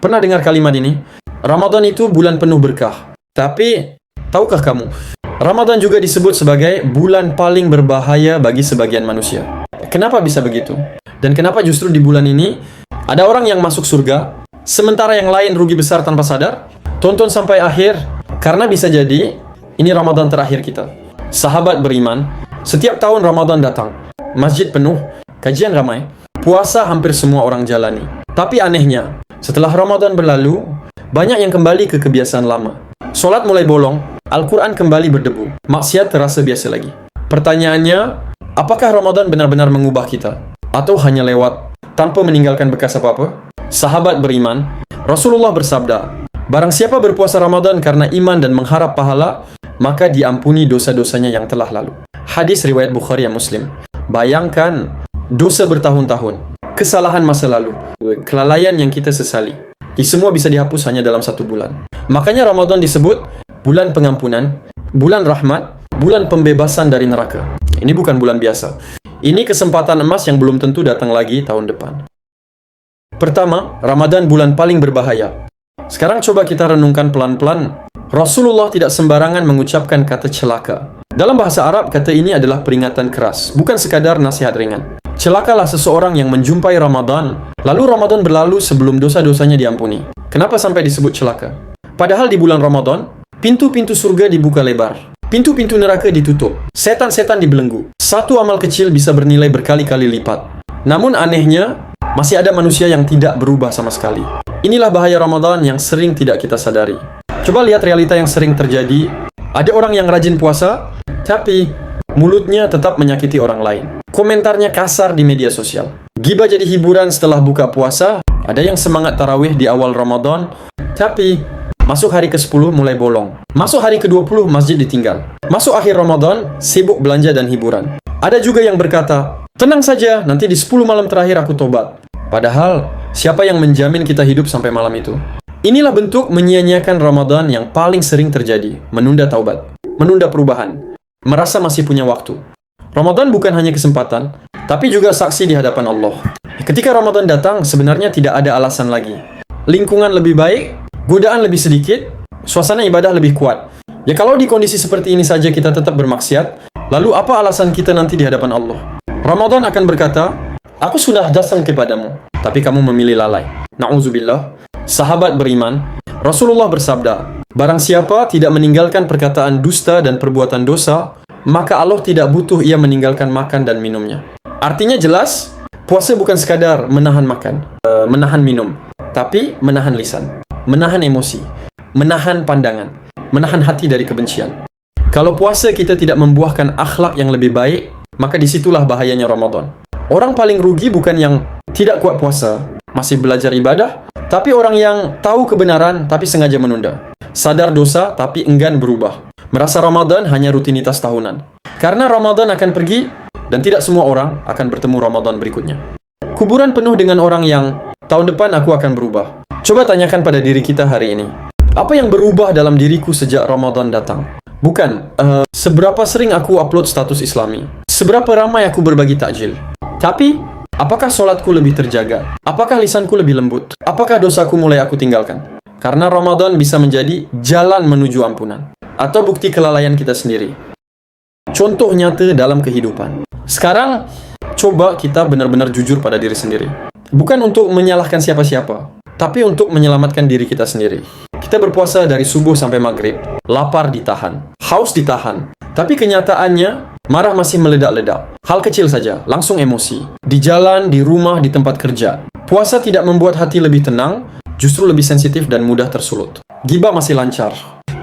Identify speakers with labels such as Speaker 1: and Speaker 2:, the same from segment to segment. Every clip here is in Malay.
Speaker 1: Pernah dengar kalimat ini? Ramadan itu bulan penuh berkah. Tapi, tahukah kamu? Ramadan juga disebut sebagai bulan paling berbahaya bagi sebagian manusia. Kenapa bisa begitu? Dan kenapa justru di bulan ini ada orang yang masuk surga, sementara yang lain rugi besar tanpa sadar? Tonton sampai akhir, karena bisa jadi ini Ramadan terakhir kita. Sahabat beriman, setiap tahun Ramadan datang, masjid penuh, kajian ramai, puasa hampir semua orang jalani. Tapi anehnya, setelah Ramadan berlalu, banyak yang kembali ke kebiasaan lama. Solat mulai bolong, Al-Quran kembali berdebu, maksiat terasa biasa lagi. Pertanyaannya, apakah Ramadan benar-benar mengubah kita? Atau hanya lewat, tanpa meninggalkan bekas apa-apa? Sahabat beriman, Rasulullah bersabda, barang siapa berpuasa Ramadan karena iman dan mengharap pahala, maka diampuni dosa-dosanya yang telah lalu. Hadis riwayat Bukhari dan Muslim. Bayangkan, dosa bertahun-tahun, kesalahan masa lalu, kelalaian yang kita sesali. Semua bisa dihapus hanya dalam 1 bulan. Makanya Ramadan disebut bulan pengampunan, bulan rahmat, bulan pembebasan dari neraka. Ini bukan bulan biasa. Ini kesempatan emas yang belum tentu datang lagi tahun depan. Pertama, Ramadan bulan paling berbahaya. Sekarang coba kita renungkan pelan-pelan. Rasulullah tidak sembarangan mengucapkan kata celaka. Dalam bahasa Arab, kata ini adalah peringatan keras, bukan sekadar nasihat ringan. Celakalah seseorang yang menjumpai Ramadan, lalu Ramadan berlalu sebelum dosa-dosanya diampuni. Kenapa sampai disebut celaka? Padahal di bulan Ramadan, pintu-pintu surga dibuka lebar, pintu-pintu neraka ditutup, setan-setan dibelenggu. Satu amal kecil bisa bernilai berkali-kali lipat. Namun anehnya, masih ada manusia yang tidak berubah sama sekali. Inilah bahaya Ramadan yang sering tidak kita sadari. Coba lihat realita yang sering terjadi. Ada orang yang rajin puasa, tapi mulutnya tetap menyakiti orang lain. Komentarnya kasar di media sosial. Ghibah jadi hiburan setelah buka puasa. Ada yang semangat tarawih di awal Ramadan, tapi masuk hari ke-10 mulai bolong. Masuk hari ke-20 masjid ditinggal. Masuk akhir Ramadan, sibuk belanja dan hiburan. Ada juga yang berkata, tenang saja, nanti di 10 malam terakhir aku tobat. Padahal, siapa yang menjamin kita hidup sampai malam itu? Inilah bentuk menyia-nyiakan Ramadan yang paling sering terjadi. Menunda taubat, menunda perubahan, merasa masih punya waktu. Ramadan bukan hanya kesempatan, tapi juga saksi di hadapan Allah. Ketika Ramadan datang, sebenarnya tidak ada alasan lagi. Lingkungan lebih baik, godaan lebih sedikit, suasana ibadah lebih kuat. Ya kalau di kondisi seperti ini saja kita tetap bermaksiat, lalu apa alasan kita nanti di hadapan Allah? Ramadan akan berkata, aku sudah datang kepadamu, tapi kamu memilih lalai. Na'udzubillah. Sahabat beriman, Rasulullah bersabda, barang siapa tidak meninggalkan perkataan dusta dan perbuatan dosa, maka Allah tidak butuh ia meninggalkan makan dan minumnya. Artinya jelas, puasa bukan sekadar menahan makan, menahan minum, tapi menahan lisan, menahan emosi, menahan pandangan, menahan hati dari kebencian. Kalau puasa kita tidak membuahkan akhlak yang lebih baik, maka disitulah bahayanya Ramadan. Orang paling rugi bukan yang tidak kuat puasa, masih belajar ibadah, tapi orang yang tahu kebenaran tapi sengaja menunda. Sadar dosa tapi enggan berubah. Merasa Ramadan hanya rutinitas tahunan. Karena Ramadan akan pergi dan tidak semua orang akan bertemu Ramadan berikutnya. Kuburan penuh dengan orang yang tahun depan aku akan berubah. Coba tanyakan pada diri kita hari ini. Apa yang berubah dalam diriku sejak Ramadan datang? Bukan, seberapa sering aku upload status Islami? Seberapa ramai aku berbagi takjil? Tapi, apakah solatku lebih terjaga? Apakah lisanku lebih lembut? Apakah dosaku mulai aku tinggalkan? Karena Ramadan bisa menjadi jalan menuju ampunan. Atau bukti kelalaian kita sendiri. Contoh nyata dalam kehidupan. Sekarang, coba kita benar-benar jujur pada diri sendiri. Bukan untuk menyalahkan siapa-siapa, tapi untuk menyelamatkan diri kita sendiri. Kita berpuasa dari subuh sampai maghrib. Lapar ditahan, haus ditahan. Tapi kenyataannya, marah masih meledak-ledak. Hal kecil saja, langsung emosi. Di jalan, di rumah, di tempat kerja. Puasa tidak membuat hati lebih tenang, justru lebih sensitif dan mudah tersulut. Ghibah masih lancar.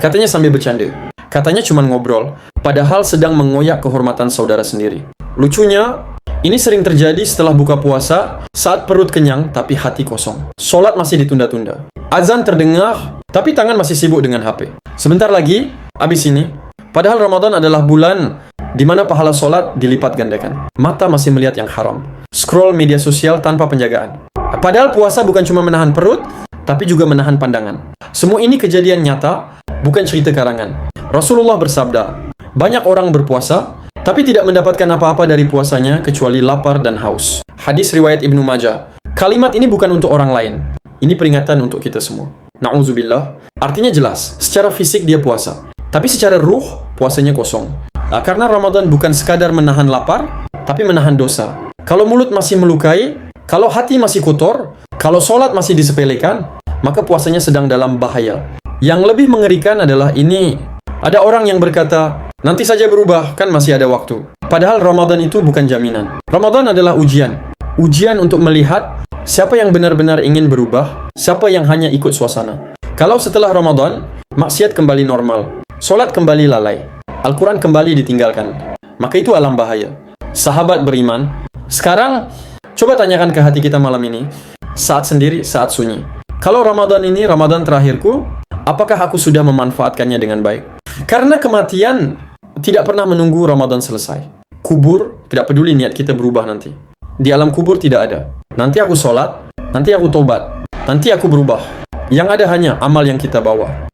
Speaker 1: Katanya sambil bercanda. Katanya cuma ngobrol, padahal sedang mengoyak kehormatan saudara sendiri. Lucunya, ini sering terjadi setelah buka puasa, saat perut kenyang tapi hati kosong. Solat masih ditunda-tunda. Azan terdengar, tapi tangan masih sibuk dengan HP. Sebentar lagi, habis ini. Padahal Ramadan adalah bulan di mana pahala solat dilipat gandakan. Mata masih melihat yang haram. Scroll media sosial tanpa penjagaan. Padahal puasa bukan cuma menahan perut, tapi juga menahan pandangan. Semua ini kejadian nyata, bukan cerita karangan. Rasulullah bersabda, banyak orang berpuasa, tapi tidak mendapatkan apa-apa dari puasanya kecuali lapar dan haus. Hadis riwayat Ibnu Majah. Kalimat ini bukan untuk orang lain. Ini peringatan untuk kita semua. Na'udzubillah. Artinya jelas, secara fisik dia puasa. Tapi secara ruh, puasanya kosong. Karena Ramadan bukan sekadar menahan lapar, tapi menahan dosa. Kalau mulut masih melukai, kalau hati masih kotor, kalau sholat masih disepelekan, maka puasanya sedang dalam bahaya. Yang lebih mengerikan adalah ini, ada orang yang berkata, nanti saja berubah, kan masih ada waktu. Padahal Ramadan itu bukan jaminan. Ramadan adalah ujian. Ujian untuk melihat siapa yang benar-benar ingin berubah, siapa yang hanya ikut suasana. Kalau setelah Ramadan, maksiat kembali normal, sholat kembali lalai, Al-Quran kembali ditinggalkan, maka itu alam bahaya. Sahabat beriman, sekarang coba tanyakan ke hati kita malam ini, saat sendiri, saat sunyi. Kalau Ramadan ini Ramadan terakhirku, apakah aku sudah memanfaatkannya dengan baik? Karena kematian tidak pernah menunggu Ramadan selesai. Kubur tidak peduli niat kita berubah nanti. Di alam kubur tidak ada. Nanti aku sholat, nanti aku tobat, nanti aku berubah. Yang ada hanya amal yang kita bawa.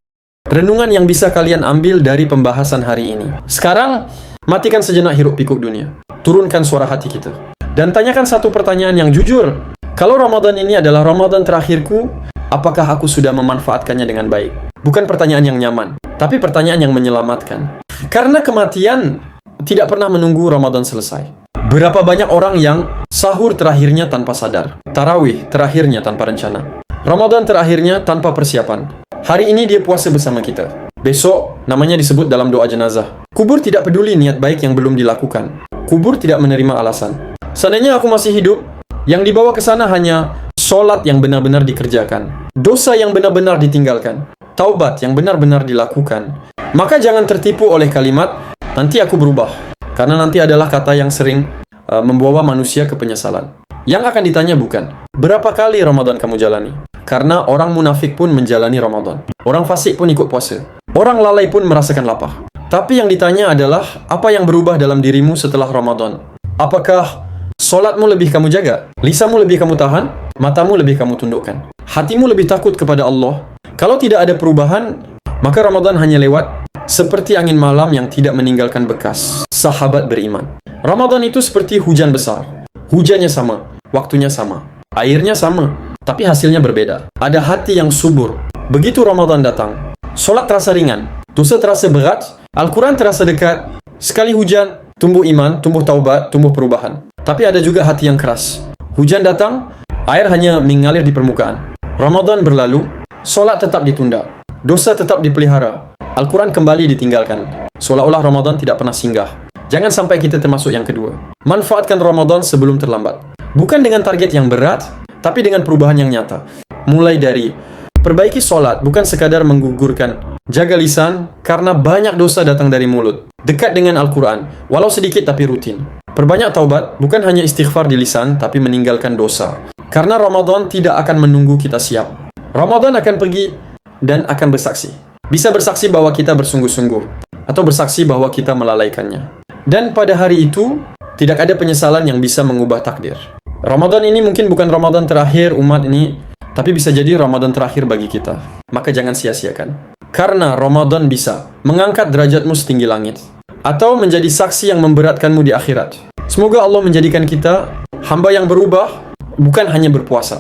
Speaker 1: Renungan yang bisa kalian ambil dari pembahasan hari ini. Sekarang, matikan sejenak hiruk pikuk dunia. Turunkan suara hati kita. Dan tanyakan satu pertanyaan yang jujur. Kalau Ramadan ini adalah Ramadan terakhirku, apakah aku sudah memanfaatkannya dengan baik? Bukan pertanyaan yang nyaman, tapi pertanyaan yang menyelamatkan. Karena kematian tidak pernah menunggu Ramadan selesai. Berapa banyak orang yang sahur terakhirnya tanpa sadar, tarawih terakhirnya tanpa rencana, Ramadan terakhirnya tanpa persiapan. Hari ini dia puasa bersama kita. Besok namanya disebut dalam doa jenazah. Kubur tidak peduli niat baik yang belum dilakukan. Kubur tidak menerima alasan. Seandainya aku masih hidup, yang dibawa ke sana hanya sholat yang benar-benar dikerjakan, dosa yang benar-benar ditinggalkan, taubat yang benar-benar dilakukan. Maka jangan tertipu oleh kalimat, nanti aku berubah. Karena nanti adalah kata yang sering membawa manusia ke penyesalan. Yang akan ditanya bukan, berapa kali Ramadan kamu jalani? Karena orang munafik pun menjalani Ramadan. Orang fasik pun ikut puasa. Orang lalai pun merasakan lapar. Tapi yang ditanya adalah, apa yang berubah dalam dirimu setelah Ramadan? Apakah solatmu lebih kamu jaga? Lisanmu lebih kamu tahan? Matamu lebih kamu tundukkan? Hatimu lebih takut kepada Allah? Kalau tidak ada perubahan, maka Ramadan hanya lewat seperti angin malam yang tidak meninggalkan bekas. Sahabat beriman, Ramadan itu seperti hujan besar. Hujannya sama, waktunya sama, airnya sama, tapi hasilnya berbeda. Ada hati yang subur. Begitu Ramadan datang, solat terasa ringan, dosa terasa berat, Al-Quran terasa dekat. Sekali hujan, tumbuh iman, tumbuh taubat, tumbuh perubahan. Tapi ada juga hati yang keras. Hujan datang, air hanya mengalir di permukaan. Ramadan berlalu, solat tetap ditunda, dosa tetap dipelihara, Al-Quran kembali ditinggalkan. Seolah-olah Ramadan tidak pernah singgah. Jangan sampai kita termasuk yang kedua. Manfaatkan Ramadan sebelum terlambat. Bukan dengan target yang berat, tapi dengan perubahan yang nyata. Mulai dari perbaiki solat, bukan sekadar menggugurkan. Jaga lisan, karena banyak dosa datang dari mulut. Dekat dengan Al-Quran, walau sedikit tapi rutin. Perbanyak taubat, bukan hanya istighfar di lisan, tapi meninggalkan dosa. Karena Ramadan tidak akan menunggu kita siap. Ramadan akan pergi dan akan bersaksi. Bisa bersaksi bahwa kita bersungguh-sungguh, atau bersaksi bahwa kita melalaikannya. Dan pada hari itu, tidak ada penyesalan yang bisa mengubah takdir. Ramadan ini mungkin bukan Ramadan terakhir umat ini, tapi bisa jadi Ramadan terakhir bagi kita. Maka jangan sia-siakan. Karena Ramadan bisa mengangkat derajatmu setinggi langit, atau menjadi saksi yang memberatkanmu di akhirat. Semoga Allah menjadikan kita hamba yang berubah, bukan hanya berpuasa.